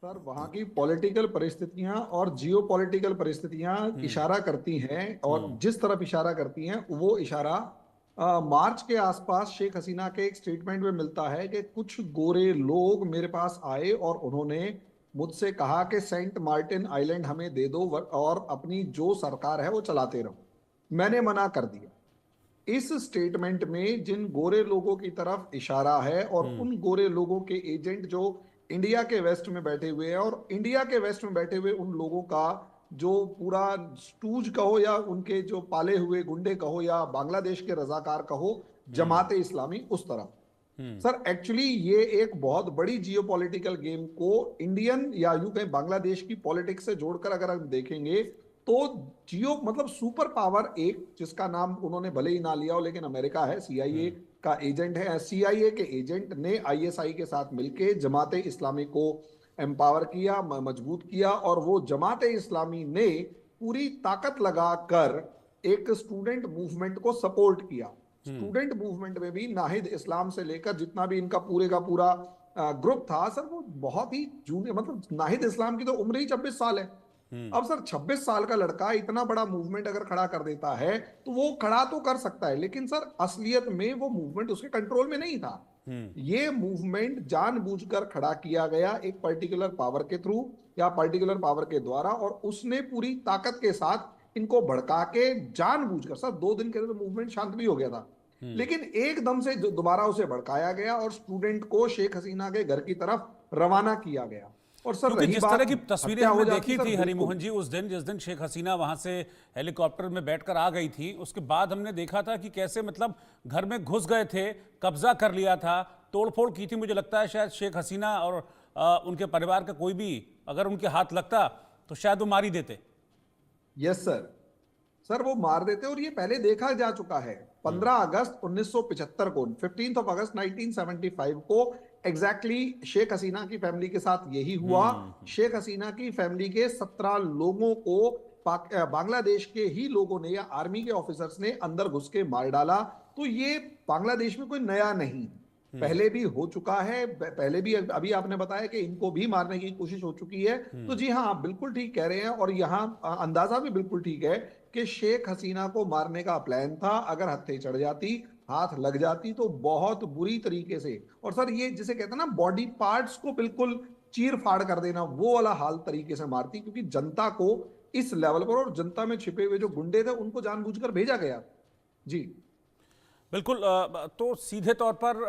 Sir वहाँ की political परिस्थितियां और जियो पॉलिटिकल परिस्थितियां हम्म। इशारा करती हैं, और हम्म। जिस तरफ इशारा करती हैं वो इशारा मार्च के आसपास शेख हसीना के एक स्टेटमेंट में मिलता है कि कुछ गोरे लोग मेरे पास आए और उन्होंने मुझसे कहा कि सेंट मार्टिन आइलैंड हमें दे दो और अपनी जो सरकार है वो चलाते रहो। मैंने मना कर दिया। इस स्टेटमेंट में जिन गोरे लोगों की तरफ इशारा है और हम्म। उन गोरे लोगों के एजेंट जो इंडिया के वेस्ट में बैठे हुए हैं, और इंडिया के वेस्ट में बैठे हुए उन लोगों का जो पूरा स्टूज कहो या उनके जो पाले हुए गुंडे कहो या बांग्लादेश के रजाकार कहो, हम्म। जमाते इस्लामी उस तरफ। हम्म। सर एक्चुअली ये एक बहुत बड़ी जियोपॉलिटिकल गेम को इंडियन या यूं कहें बांग्लादेश की पॉलिटिक्स से जोड़कर अगर हम देखेंगे, तो जियो मतलब सुपर पावर एक जिसका नाम उन्होंने भले ही ना लिया हो लेकिन अमेरिका है, सीआईए हम्म। का एजेंट है, सीआईए के एजेंट ने आईएसआई के साथ मिलकर जमाते इस्लामी को एम्पावर किया, मजबूत किया, और वो जमाते इस्लामी ने पूरी ताकत लगाकर एक स्टूडेंट मूवमेंट को सपोर्ट किया। हम्म। स्टूडेंट मूवमेंट में भी नाहिद इस्लाम से लेकर जितना भी इनका पूरे का पूरा ग्रुप था सर, वो बहुत ही जूनियर, मतलब नाहिद इस्लाम की तो उम्र ही 26 साल है। हम्म। अब सर 26 साल का लड़का इतना बड़ा मूवमेंट अगर खड़ा कर देता है तो वो खड़ा तो कर सकता है, लेकिन सर असलियत में वो मूवमेंट उसके कंट्रोल में नहीं था। हम्म। ये मूवमेंट जानबूझकर खड़ा किया गया एक पर्टिकुलर पावर के थ्रू या पर्टिकुलर पावर के द्वारा, और उसने पूरी ताकत के साथ इनको भड़का के जानबूझकर, सर 2 दिन के अंदर मूवमेंट शांत भी हो गया था, हम्म। लेकिन एकदम से दोबारा उसे भड़काया गया और स्टूडेंट को शेख हसीना के घर की तरफ रवाना किया गया। और सर क्योंकि रही जिस तरह बात की तस्वीरें हत्या हो हमने जाती, देखी सर थी बिल्कुल। हरिमोहन जी उस दिन, जिस दिन शेख हसीना वहां से हेलीकॉप्टर में बैठकर आ गई थी, उसके बाद हमने देखा था कि कैसे मतलब घर में घुस गए थे, कब्जा कर लिया था, तोड़फोड़ की थी। मुझे लगता है शायद शेख हसीना और उनके परिवार का कोई भी अगर उनके हाथ लगता तो शायद वो मार ही देते। Yes sir. सर वो मार देते, और ये पहले देखा जा चुका है। 15 अगस्त 1975 को, 15 अगस्त 1975 को एग्जैक्टली शेख हसीना की फैमिली के साथ यही हुआ। हम्म। शेख हसीना की फैमिली के 17 लोगों को बांग्लादेश के ही लोगों ने या आर्मी के ऑफिसर्स ने अंदर घुस के मार डाला। तो ये बांग्लादेश में कोई नया नहीं, हम्म। पहले भी हो चुका है। पहले भी अभी आपने बताया कि इनको भी मारने की कोशिश हो चुकी है। तो हम्म। जी हाँ, आप बिल्कुल ठीक कह रहे हैं, और यहाँ अंदाजा भी बिल्कुल ठीक है कि शेख हसीना को मारने का प्लान था। अगर हत्थे चढ़ जाती, हाथ लग जाती, तो बहुत बुरी तरीके से, और सर ये जिसे कहते हैं ना बॉडी पार्ट्स को बिल्कुल चीर फाड़ कर देना, वो वाला हाल तरीके से मारती, क्योंकि जनता को इस लेवल पर और जनता में छिपे हुए जो गुंडे थे उनको जानबूझकर भेजा गया। जी बिल्कुल। तो सीधे तौर पर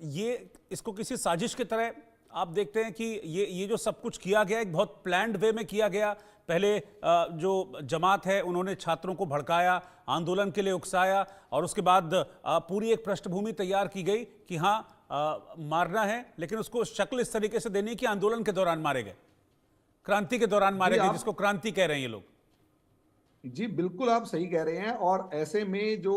ये इसको किसी साजिश की तरह आप देखते हैं कि ये जो सब कुछ किया गया एक बहुत प्लान्ड वे में किया गया। पहले जो जमात है उन्होंने छात्रों को भड़काया, आंदोलन के लिए उकसाया, और उसके बाद पूरी एक पृष्ठभूमि तैयार की गई कि हाँ मारना है, लेकिन उसको शक्ल इस तरीके से देनी कि आंदोलन के दौरान मारे गए, क्रांति के दौरान जी मारे गए, आप जिसको क्रांति कह रहे हैं ये लोग। जी बिल्कुल आप सही कह रहे हैं। और ऐसे में जो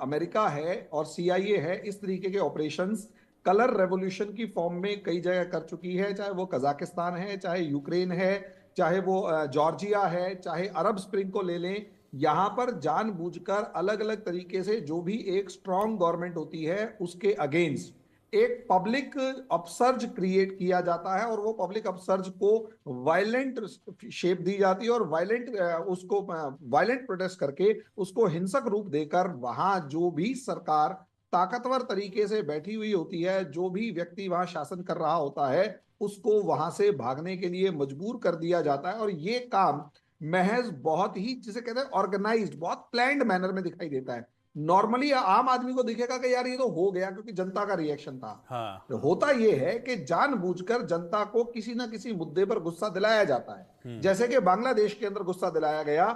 अमेरिका है और सीआईए है, इस तरीके के ऑपरेशंस कलर रेवोल्यूशन की फॉर्म में कई जगह कर चुकी है, चाहे वो कजाकिस्तान है, चाहे यूक्रेन है, चाहे वो जॉर्जिया है, चाहे अरब स्प्रिंग को ले लें। यहाँ पर जानबूझकर अलग अलग तरीके से जो भी एक स्ट्रांग गवर्नमेंट होती है उसके अगेंस्ट एक पब्लिक अपसर्ज क्रिएट किया जाता है, और वो पब्लिक अपसर्ज को वायलेंट शेप दी जाती है, और वायलेंट उसको वायलेंट प्रोटेस्ट करके उसको हिंसक रूप देकर वहां जो भी सरकार ताकतवर तरीके से बैठी हुई होती है, जो भी व्यक्ति वहां शासन कर रहा होता है, उसको वहां से भागने के लिए मजबूर कर दिया जाता है। और ये काम महज बहुत ही जिसे कहते हैं ऑर्गेनाइज्ड, बहुत प्लान्ड मैनर में दिखाई देता है। नॉर्मली आम आदमी को दिखेगा कि यार ये तो हो गया क्योंकि जनता का रिएक्शन था। हाँ। तो हाँ। होता यह है कि जानबूझकर जनता को किसी ना किसी मुद्दे पर गुस्सा दिलाया जाता है। हम्म। जैसे कि बांग्लादेश के अंदर गुस्सा दिलाया गया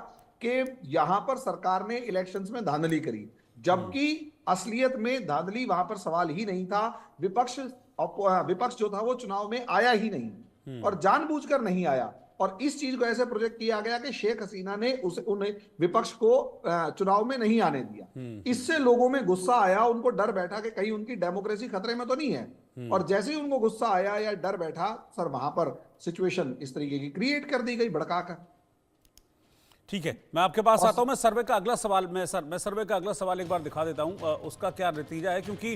कि यहां पर सरकार ने इलेक्शंस में धांधली करी, हम्म। जबकि असलियत में धांधली वहां पर सवाल ही नहीं था। विपक्ष विपक्ष जो था वो चुनाव में आया ही नहीं, हम्म। और जानबूझकर नहीं आया। और इस चीज को ऐसे प्रोजेक्ट किया गया कि शेख हसीना ने उन्हें विपक्ष को चुनाव में नहीं आने दिया। हम्म। इससे लोगों में गुस्सा आया, उनको डर बैठा कि कहीं उनकी डेमोक्रेसी खतरे में तो नहीं है। हम्म। और जैसे ही उनको गुस्सा आया या डर बैठा, सर वहां पर सिचुएशन इस तरीके की क्रिएट कर दी गई भड़काकर। ठीक है, मैं आपके पास आता हूं। मैं सर्वे का अगला सवाल मैं सर्वे का अगला सवाल एक बार दिखा देता हूं, उसका क्या नतीजा है, क्योंकि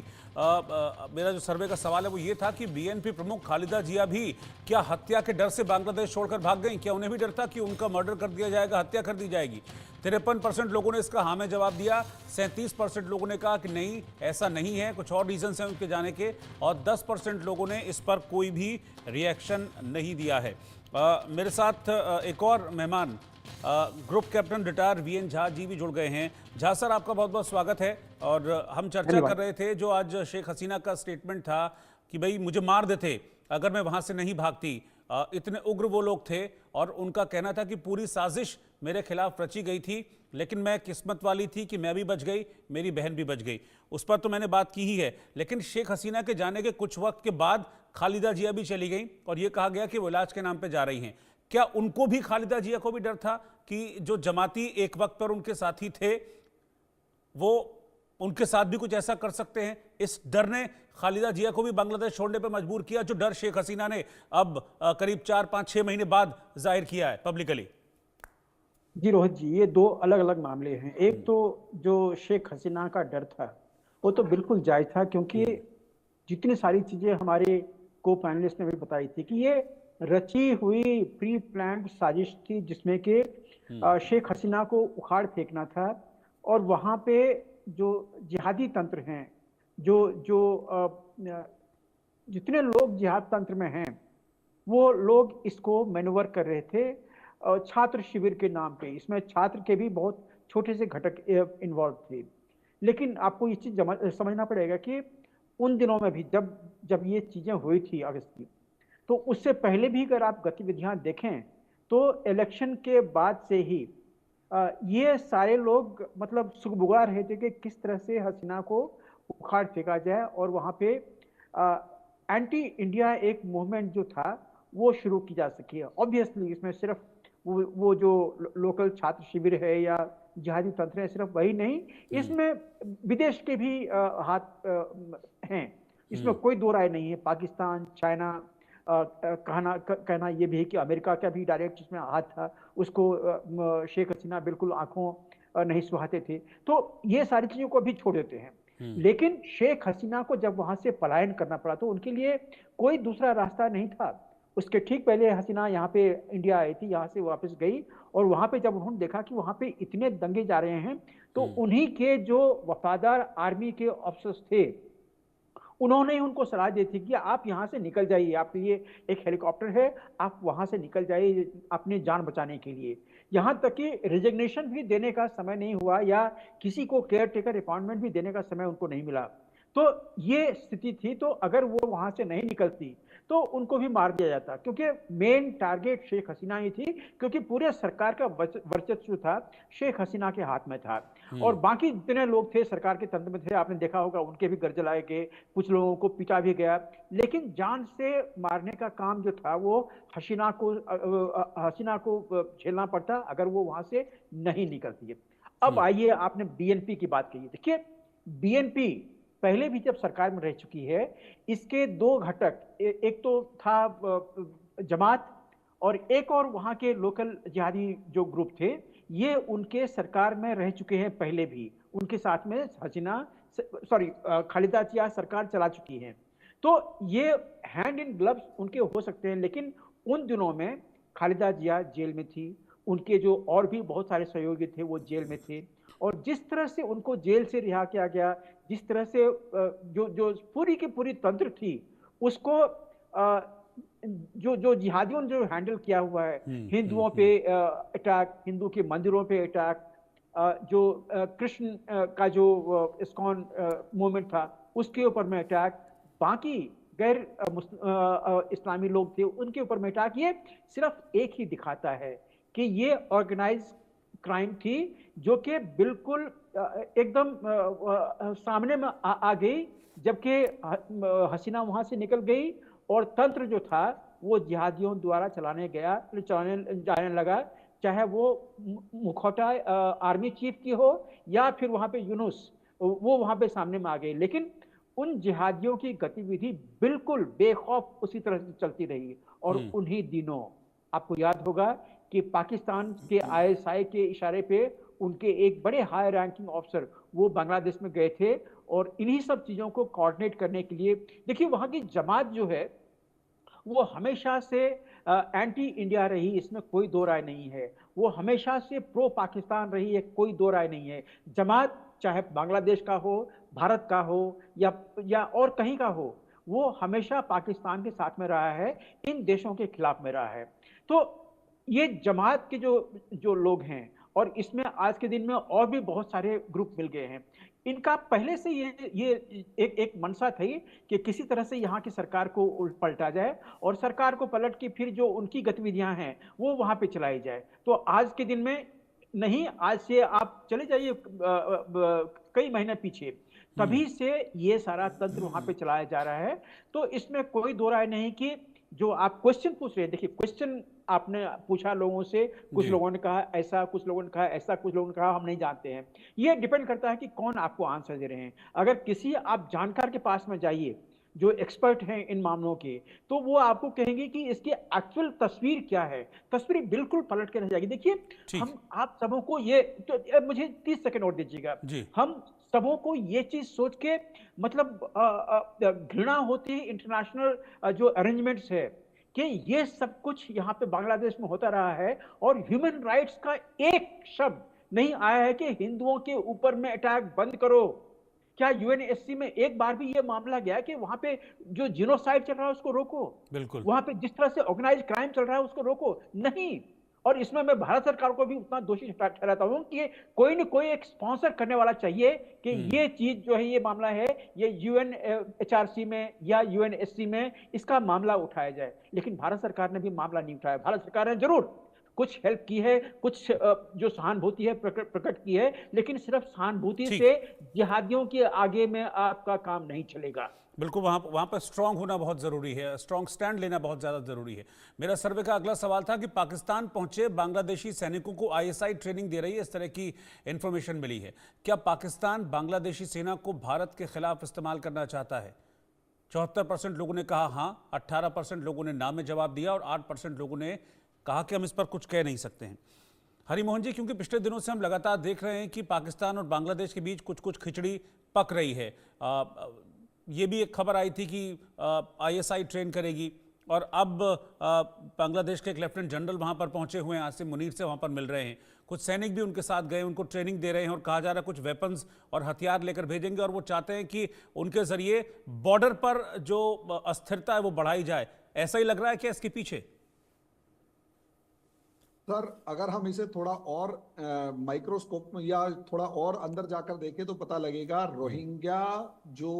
मेरा जो सर्वे का सवाल है वो ये था कि बीएनपी प्रमुख खालिदा जिया भी क्या हत्या के डर से बांग्लादेश छोड़कर भाग गई? क्या उन्हें भी डर था कि उनका मर्डर कर दिया जाएगा, हत्या कर दी जाएगी? 53% लोगों ने इसका हाँ में जवाब दिया, 37% लोगों ने कहा कि नहीं ऐसा नहीं है, कुछ और रीजन हैं उनके जाने के, और 10% लोगों ने इस पर कोई भी रिएक्शन नहीं दिया है। मेरे साथ एक और मेहमान group captain retired VN Jha ji भी जुड़ गए हैं। झा सर, आपका बहुत बहुत स्वागत है। और हम चर्चा कर रहे थे जो आज शेख हसीना का स्टेटमेंट था कि भाई मुझे मार देते अगर मैं वहां से नहीं भागती। इतने उग्र वो लोग थे और उनका कहना था कि पूरी साजिश मेरे खिलाफ रची गई थी, लेकिन मैं किस्मत वाली थी कि मैं भी बच गई, मेरी बहन भी बच गई। उस पर तो मैंने बात की ही है, लेकिन शेख हसीना के जाने के कुछ वक्त के बाद खालिदा जिया भी चली गई और ये कहा गया कि वो इलाज के नाम पे जा रही हैं। क्या उनको भी, खालिदा जिया को भी डर था कि जो जमाती एक वक्त पर उनके साथी थे वो उनके साथ भी कुछ ऐसा कर सकते हैं? इस डर ने खालिदा जिया को भी बांग्लादेश छोड़ने पर मजबूर किया, जो डर शेख हसीना ने अब करीब 4-5-6 महीने बाद जाहिर किया है पब्लिकली। जी रोहित जी, ये दो अलग अलग मामले हैं। एक तो जो शेख हसीना का डर था वो तो बिल्कुल जायज था, क्योंकि जितनी सारी चीजें हमारे को पैनलिस्ट ने भी बताई थी कि ये रची हुई प्री प्लान्ड साजिश थी, जिसमें कि शेख हसीना को उखाड़ फेंकना था। और वहां पे जो जिहादी तंत्र हैं, जो जो जितने लोग जिहाद तंत्र में हैं, वो लोग इसको मैन्यूवर कर रहे थे छात्र शिविर के नाम पे। इसमें छात्र के भी बहुत छोटे से घटक इन्वॉल्व थे। लेकिन आपको ये चीज समझना पड़ेगा कि उन दिनों में भी जब ये चीजें हुई थी अगस्त की, तो उससे पहले भी अगर आप गतिविधियां देखें तो इलेक्शन के बाद से ही ये सारे लोग मतलब सुगबुगा रहे थे कि किस तरह से हसीना को उखाड़ फेंका जाए। और वहां पे एंटी इंडिया एक मूवमेंट जो था वो शुरू की जा सकी है। ऑब्वियसली इसमें सिर्फ वो जो लोकल छात्र शिविर है या जिहादी तंत्र है, सिर्फ वही नहीं, इसमें विदेश के भी हाथ हैं, इसमें कोई दो राय नहीं है। पाकिस्तान, चाइना, कहना यह भी है कि अमेरिका का भी डायरेक्ट इसमें हाथ था। उसको शेख हसीना बिल्कुल आंखों नहीं सुहाते थे। तो ये सारी चीजों को भी छोड़ देते हैं। लेकिन शेख हसीना को जब वहां से पलायन करना पड़ा तो उनके लिए कोई दूसरा रास्ता नहीं था। उसके ठीक पहले हसीना यहाँ पे इंडिया आई थी, यहाँ से वापस गई, और वहां पे जब उन्होंने देखा कि वहां पे इतने दंगे जा रहे हैं, तो उन्हीं के जो वफादार आर्मी के ऑफिसर्स थे, उन्होंने उनको सलाह दी थी कि आप यहाँ से निकल जाइए, आपके लिए एक हेलीकॉप्टर है, आप वहां से निकल जाइए अपनी जान बचाने के लिए। यहाँ तक कि रिजिग्नेशन भी देने का समय नहीं हुआ या किसी को केयर टेकर अपॉइंटमेंट भी देने का समय उनको नहीं मिला। तो ये स्थिति थी। तो अगर वो वहां से नहीं निकलती तो उनको भी मार दिया जाता, क्योंकि मेन टारगेट शेख हसीना ही थी, क्योंकि पूरे सरकार का वर्चस्व था शेख हसीना के हाथ में था। और बाकी जितने लोग थे सरकार के तंत्र में थे, आपने देखा होगा उनके भी घर जलाए गए, कुछ लोगों को पीटा भी गया। लेकिन जान से मारने का काम जो था वो हसीना को झेलना पड़ता अगर वो वहां से नहीं निकलती है। अब आइए, आपने बीएनपी की बात कही। देखिए, बीएनपी पहले भी जब सरकार में रह चुकी है, इसके दो घटक, एक तो था जमात और एक और वहां के लोकल जिहादी जो ग्रुप थे, ये उनके सरकार में रह चुके हैं पहले भी। उनके साथ में खालिदा जिया सरकार चला चुकी है। तो ये हैंड इन ग्लव्स उनके हो सकते हैं। लेकिन उन दिनों में खालिदा जिया जेल में थी, उनके जो और भी बहुत सारे सहयोगी थे वो जेल में थे, और जिस तरह से उनको जेल से रिहा किया गया, जिस तरह से जो पूरी की पूरी तंत्र थी उसको जो जिहादियों ने जो हैंडल किया हुआ है, हिंदुओं पे अटैक, हिंदू के मंदिरों पे अटैक, जो कृष्ण का जो इस्कॉन मूवमेंट था उसके ऊपर में अटैक, बाकी गैर इस्लामी लोग थे उनके ऊपर में अटैक, ये सिर्फ एक ही दिखाता है कि ये ऑर्गेनाइज क्राइम थी, जो कि बिल्कुल एकदम सामने में आ गई, जबकि हसीना वहां से निकल गई और तंत्र जो था वो जिहादियों द्वारा चलाने जाने लगा, चाहे वो मुखौटा आर्मी चीफ की हो या फिर वहां पे यूनुस, वो वहां पे सामने में आ गए। लेकिन उन जिहादियों की गतिविधि बिल्कुल बेखौफ उसी तरह से चलती रही। और उन्हीं दिनों आपको याद होगा कि पाकिस्तान के आईएसआई के इशारे पे उनके एक बड़े हाई रैंकिंग ऑफिसर वो बांग्लादेश में गए थे और इन्हीं सब चीजों को कोऑर्डिनेट करने के लिए। देखिए वहां की जमात जो है वो हमेशा से एंटी इंडिया रही, इसमें कोई दो राय नहीं है। वो हमेशा से प्रो पाकिस्तान रही है, कोई दो राय नहीं है। जमात चाहे बांग्लादेश का हो, भारत का हो या और कहीं का हो, वो हमेशा पाकिस्तान के साथ में रहा है, इन देशों के खिलाफ में रहा है। तो ये जमात के जो जो लोग हैं, और इसमें आज के दिन में और भी बहुत सारे ग्रुप मिल गए हैं, इनका पहले से ये एक मंशा थी कि किसी तरह से यहाँ की सरकार को पलटा जाए और सरकार को पलट के फिर जो उनकी गतिविधियां हैं वो वहां पे चलाई जाए। तो आज के दिन में नहीं, आज से आप चले जाइए कई महीने पीछे, तभी से ये सारा तंत्र वहां पे चलाया जा रहा है। तो इसमें कोई दो राय नहीं कि जो आप क्वेश्चन पूछ रहे हैं, देखिए क्वेश्चन आपने पूछा लोगों से, कुछ लोगों ने कहा ऐसा, कुछ लोगों ने कहा ऐसा, कुछ लोगों ने कहा हम नहीं जानते हैं। ये डिपेंड करता है कि कौन आपको आंसर दे रहे हैं। अगर किसी आप जानकार के पास में जाइए जो एक्सपर्ट हैं इन मामलों के, तो वो आपको कहेंगे कि इसकी एक्चुअल तस्वीर क्या है। तस्वीर बिल्कुल पलट के रह जाएगी। देखिए हम आप सबों को ये तो मुझे 30 सेकंड और दीजिएगा। हम सबों को ये चीज सोच के मतलब घृणा होती है इंटरनेशनल जो अरेंजमेंट्स है कि ये सब कुछ यहाँ पे बांग्लादेश में होता रहा है और ह्यूमन राइट्स का एक शब्द नहीं आया है कि हिंदुओं के ऊपर में अटैक बंद करो। क्या यूएनएससी में एक बार भी ये मामला गया कि वहां पे जो जिनोसाइड चल रहा है उसको रोको? बिल्कुल। वहां पे जिस तरह से ऑर्गेनाइज क्राइम चल रहा है उसको रोको? नहीं। और इसमें मैं भारत सरकार को भी उतना दोषी ठहराता हूं कि कोई न कोई एक स्पॉन्सर करने वाला चाहिए कि ये चीज जो है, ये मामला है, ये यूएनएचआरसी में या यूएनएससी में इसका मामला उठाया जाए। लेकिन भारत सरकार ने भी मामला नहीं उठाया। भारत सरकार ने जरूर कुछ हेल्प की है, कुछ जो सहानुभूति है प्रकट की है, लेकिन सिर्फ सहानुभूति से जिहादियों के आगे में आपका काम नहीं चलेगा। बिल्कुल, वहाँ पर स्ट्रांग होना बहुत ज़रूरी है, स्ट्रांग स्टैंड लेना बहुत ज़्यादा ज़रूरी है। मेरा सर्वे का अगला सवाल था कि पाकिस्तान पहुंचे बांग्लादेशी सैनिकों को आईएसआई ट्रेनिंग दे रही है, इस तरह की इंफॉर्मेशन मिली है। क्या पाकिस्तान बांग्लादेशी सेना को भारत के खिलाफ इस्तेमाल करना चाहता है? 74% लोगों ने कहा हाँ, 18% लोगों ने ना में जवाब दिया और 8% लोगों ने कहा कि हम इस पर कुछ कह नहीं सकते हैं। हरिमोहन जी, क्योंकि पिछले दिनों से हम लगातार देख रहे हैं कि पाकिस्तान और बांग्लादेश के बीच कुछ कुछ खिचड़ी पक रही है। ये भी एक खबर आई थी कि आईएसआई ट्रेन करेगी, और अब बांग्लादेश के एक लेफ्टिनेंट जनरल वहां पर पहुंचे हुए हैं, आसिम मुनीर से वहां पर मिल रहे हैं। कुछ सैनिक भी उनके साथ गए, उनको ट्रेनिंग दे रहे हैं और कहा जा रहा है कुछ वेपन्स और हथियार लेकर भेजेंगे, और वो चाहते हैं कि उनके जरिए बॉर्डर पर जो अस्थिरता है वो बढ़ाई जाए। ऐसा ही लग रहा है क्या इसके पीछे? सर, अगर हम इसे थोड़ा और माइक्रोस्कोप में या थोड़ा और अंदर जाकर देखें तो पता लगेगा रोहिंग्या जो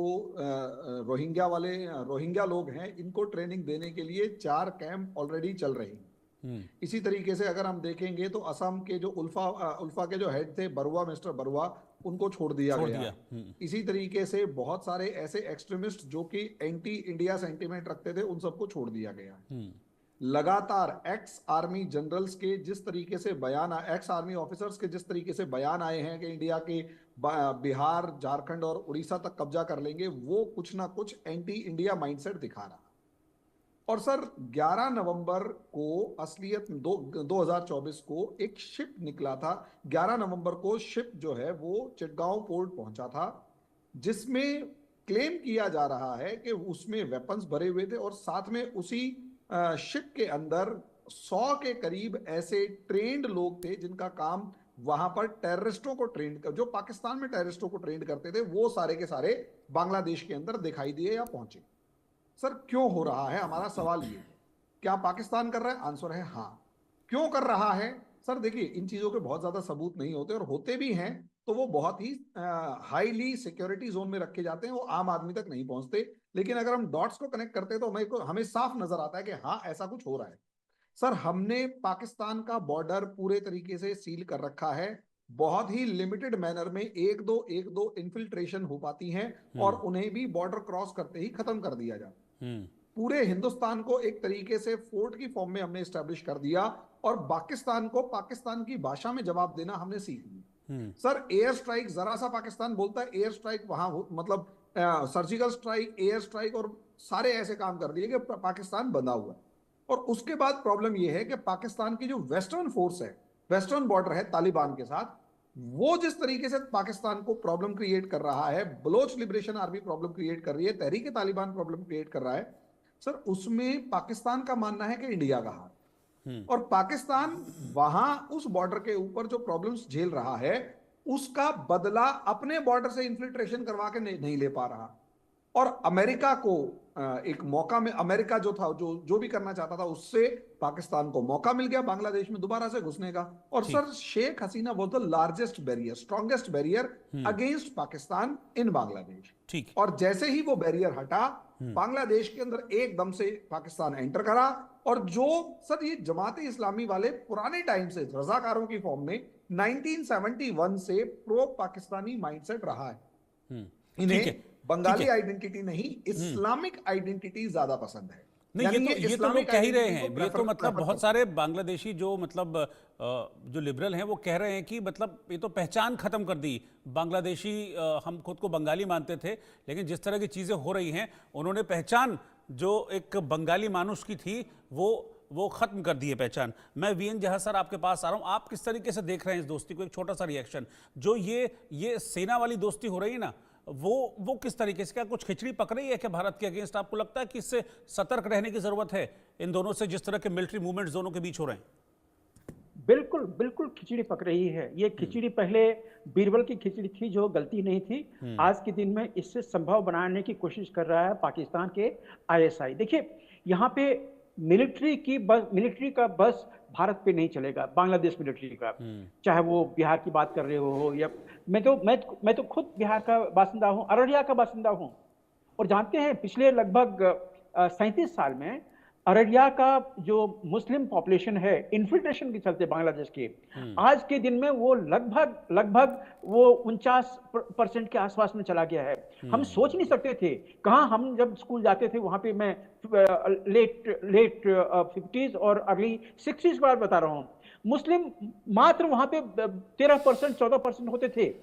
रोहिंग्या लोग हैं, इनको ट्रेनिंग देने के लिए 4 कैंप ऑलरेडी चल रहे हैं। इसी तरीके से अगर हम देखेंगे तो असम के जो उल्फा के जो हेड थे बरुआ, मिस्टर बरुआ, उनको छोड़ दिया गया। इसी तरीके से बहुत सारे ऐसे एक्सट्रीमिस्ट जो कि एंटी इंडिया सेंटीमेंट रखते थे, उन सबको छोड़ दिया गया। लगातार एक्स आर्मी जनरल्स के जिस तरीके से बयान, एक्स आर्मी ऑफिसर्स के जिस तरीके से बयान आए हैं कि इंडिया के बिहार, झारखंड और उड़ीसा तक कब्जा कर लेंगे, वो कुछ ना कुछ एंटी इंडिया माइंडसेट दिखा रहा। और सर 11 नवंबर को असलियत 2024 को एक शिप निकला था। 11 नवंबर को शिप जो है वो चिटगांव पोर्ट पहुंचा था, जिसमें क्लेम किया जा रहा है कि उसमें वेपन्स भरे हुए थे और साथ में उसी शिप के अंदर 100 के करीब ऐसे ट्रेंड लोग थे जिनका काम वहां पर टेररिस्टों को ट्रेंड कर, जो पाकिस्तान में टेररिस्टों को ट्रेंड करते थे, वो सारे के सारे बांग्लादेश के अंदर दिखाई दिए या पहुंचे। सर क्यों हो रहा है? हमारा सवाल ये है, क्या पाकिस्तान कर रहा है? आंसर है हाँ। क्यों कर रहा है? सर देखिए, इन चीजों के बहुत ज्यादा सबूत नहीं होते, और होते भी हैं तो वो बहुत ही हाईली सिक्योरिटी जोन में रखे जाते हैं, वो आम आदमी तक नहीं पहुंचते। लेकिन अगर हम डॉट्स को कनेक्ट करते हैं तो हमें साफ नजर आता है कि हाँ, ऐसा कुछ हो रहा है। सर हमने पाकिस्तान का बॉर्डर पूरे तरीके से सील कर रखा है। बहुत ही लिमिटेड मैनर में एक दो इन्फिल्ट्रेशन हो पाती हैं, और उन्हें भी बॉर्डर क्रॉस करते ही खत्म कर दिया जाता। पूरे हिंदुस्तान को एक तरीके से फोर्ट की फॉर्म में हमने एस्टेब्लिश कर दिया, और पाकिस्तान को पाकिस्तान की भाषा में जवाब देना हमने सीख लिया। सर एयर स्ट्राइक, जरा सा पाकिस्तान बोलता है एयर स्ट्राइक, वहां मतलब सर्जिकल स्ट्राइक, एयर स्ट्राइक और सारे ऐसे काम कर दिए कि पाकिस्तान बंधा हुआ है। और उसके बाद प्रॉब्लम यह है कि पाकिस्तान की जो वेस्टर्न फोर्स है, वेस्टर्न बॉर्डर है तालिबान के साथ, वो जिस तरीके से पाकिस्तान को प्रॉब्लम क्रिएट कर रहा है, Baloch liberation army problem create कर रही है, तहरीक तालिबान प्रॉब्लम क्रिएट कर रहा है सर, उसमें पाकिस्तान का मानना है कि इंडिया का हाथ। और पाकिस्तान वहां उस बॉर्डर के ऊपर जो प्रॉब्लम्स झेल रहा है उसका बदला अपने बॉर्डर से इन्फिल्ट्रेशन करवा के नहीं ले पा रहा। और अमेरिका को एक मौका में, अमेरिका जो था, जो भी करना चाहता था, उससे पाकिस्तान को मौका मिल गया बांग्लादेश में दोबारा से घुसने का। और sir, Sheikh Hasina was the largest barrier, strongest barrier against Pakistan in Bangladesh. ठीक। और जैसे ही वो बैरियर हटा, बांग्लादेश के अंदर एकदम से पाकिस्तान एंटर करा। और जो सर ये जमात इस्लामी वाले पुराने टाइम से रजाकारों की फॉर्म में 1971 से प्रो पाकिस्तानी माइंडसेट रहा है। इन्हें बंगाली आइडेंटिटी नहीं, इस्लामिक आइडेंटिटी ज्यादा पसंद है। नहीं, ये तो लोग कह ही रहे हैं। ये तो मतलब बहुत सारे बांग्लादेशी जो मतलब जो लिबरल हैं वो कह रहे हैं कि मतलब ये तो पहचान खत्म कर दी बांग्लादेशी। हम खुद को बंगाली मानते थे, लेकिन जिस तरह की चीजें हो रही हैं, उन्होंने पहचान जो एक बंगाली मानुष की थी वो खत्म कर दी है पहचान। मैं वीएन जहाँ सर आपके पास आ रहा हूँ, आप किस तरीके से देख रहे हैं इस दोस्ती को? एक छोटा सा रिएक्शन, जो ये सेना वाली दोस्ती हो रही है ना, वो किस तरीके से, क्या कुछ खिचड़ी पक रही है क्या भारत के अगेंस्ट? आपको लगता है कि इससे सतर्क रहने की जरूरत है इन दोनों से, जिस तरह के मिलिट्री मूवमेंट्स दोनों के बीच हो रहे हैं? बिल्कुल बिल्कुल खिचड़ी पक रही है। ये खिचड़ी पहले बीरबल की खिचड़ी थी जो गलती नहीं थी। आज के दिन में इससे संभव बनाने की कोशिश कर रहा है पाकिस्तान के आईएसआई। देखिए, यहाँ पे मिलिट्री का बस भारत पे नहीं चलेगा, बांग्लादेश मिलिट्री का। चाहे वो बिहार की बात कर रहे हो या मैं तो खुद बिहार का बासिंदा हूँ, अररिया का बासिंदा हूँ। और जानते हैं, पिछले लगभग 37 साल में अररिया का जो मुस्लिम पॉपुलेशन है, इन्फिल्ट्रेशन के चलते बांग्लादेश के, आज के दिन में वो लगभग वो 49% के आसपास में चला गया है। हम सोच नहीं सकते थे। कहाँ, हम जब स्कूल जाते थे वहां पे, मैं लेट 50s और अर्ली 60s की बात बता रहा हूँ, मुस्लिम मात्र वहां पे 13% 14% होते थे।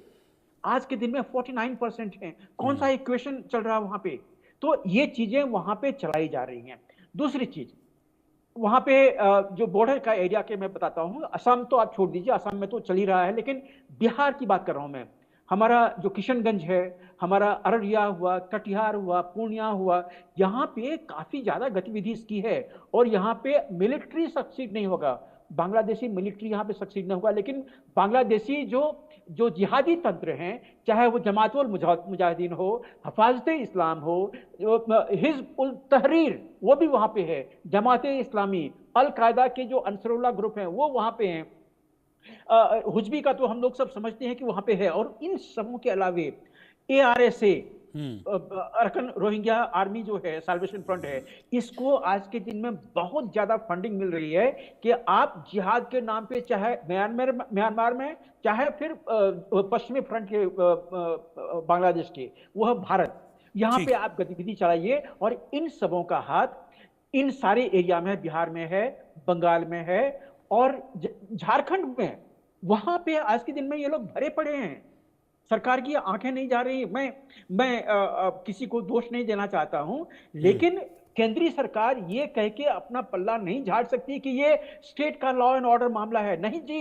आज के दिन में 49% हैं। कौन सा इक्वेशन चल रहा है वहां पे? तो ये चीजें वहां पे चलाई जा रही हैं। दूसरी चीज, वहां पे जो बॉर्डर का एरिया के मैं बताता हूं, असम तो आप छोड़ दीजिए, असम में तो चल ही रहा है, लेकिन बिहार की बात कर रहा हूं मैं। हमारा जो किशनगंज है, हमारा अररिया हुआ, कटिहार हुआ, पूर्णिया हुआ, यहाँ पे काफी ज्यादा गतिविधि इसकी है। और यहाँ पे मिलिट्री सक्सीड नहीं होगा, बांग्लादेशी मिलिट्री यहाँ पे सक्सीड नहीं होगा, लेकिन बांग्लादेशी जो जिहादी तंत्र हैं, चाहे वो जमात-उल मुजाहिदीन हो, हफाजते इस्लाम हो, हिज़्ब उल तहरीर, वो भी वहाँ पे है, जमाते इस्लामी, अल कायदा के जो अंसरुल्लाह ग्रुप हैं वो वहाँ पे हैं, हुजबी का तो हम लोग सब समझते हैं कि वहाँ पे है। और इन सबों के अलावे ARSA, अरकन रोहिंग्या आर्मी जो है, साल्वेशन फ्रंट है, इसको आज के दिन में बहुत ज्यादा फंडिंग मिल रही है कि आप जिहाद के नाम पे, चाहे म्यांमार में, चाहे फिर पश्चिमी फ्रंट के बांग्लादेश के, वह भारत, यहाँ पे आप गतिविधि चलाइए। और इन सबों का हाथ इन सारे एरिया में, बिहार में है, बंगाल में है और झारखंड में, वहां पे आज के दिन में ये लोग भरे पड़े हैं। सरकार की आंखें नहीं जा रही। मैं किसी को दोष नहीं देना चाहता हूं, लेकिन केंद्रीय सरकार ये कह के अपना पल्ला नहीं झाड़ सकती कि ये स्टेट का लॉ एंड ऑर्डर मामला है। नहीं जी,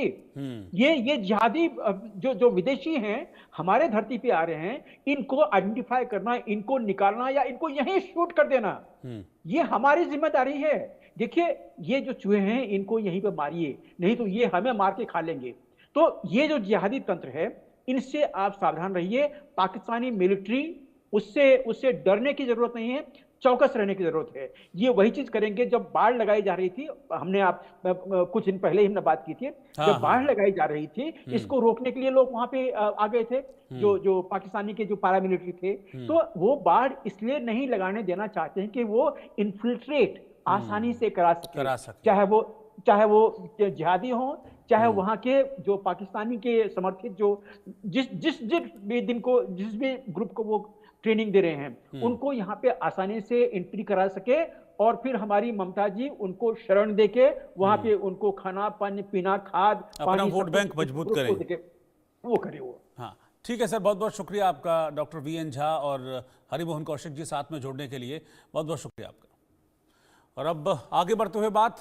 ये जिहादी जो विदेशी हैं, हमारे धरती पे आ रहे हैं, इनको आइडेंटिफाई करना, इनको निकालना या इनको यहीं शूट कर देना, ये हमारी जिम्मेदारी है। देखिए, ये जो चूहे हैं इनको यहीं पे मारिए, नहीं तो ये हमें मार के खा लेंगे। तो ये जो जिहादी तंत्र है, इनसे आप सावधान रहिए। पाकिस्तानी मिलिट्री, उससे डरने की जरूरत नहीं है, चौकस रहने की जरूरत है। ये वही चीज करेंगे। जब बाढ़ लगाई जा रही थी, हमने कुछ दिन पहले ही हमने बात की थी, जब बाढ़ लगाई जा रही थी, इसको रोकने के लिए लोग वहां पे आ गए थे, जो पाकिस्तानी के जो पैरामिलिट्री थे। तो वो बाढ़ इसलिए नहीं लगाने देना चाहते हैं कि वो इन्फिल्ट्रेट आसानी से करा सके, चाहे वो जिहादी हो, चाहे वहां के जो पाकिस्तानी के समर्थित जिस भी ग्रुप को वो ट्रेनिंग दे रहे हैं, उनको यहाँ पे आसानी से एंट्री करा सके। और फिर हमारी ममता जी उनको शरण देके वहां पे उनको खाना पानी पीना, खाद, अपना वोट बैंक मजबूत करें, वो करे वो। हाँ, ठीक है सर, बहुत बहुत शुक्रिया आपका, डॉक्टर VN झा और हरिमोहन कौशिक जी साथ में जोड़ने के लिए बहुत बहुत शुक्रिया आपका। और अब आगे बढ़ते हुए बात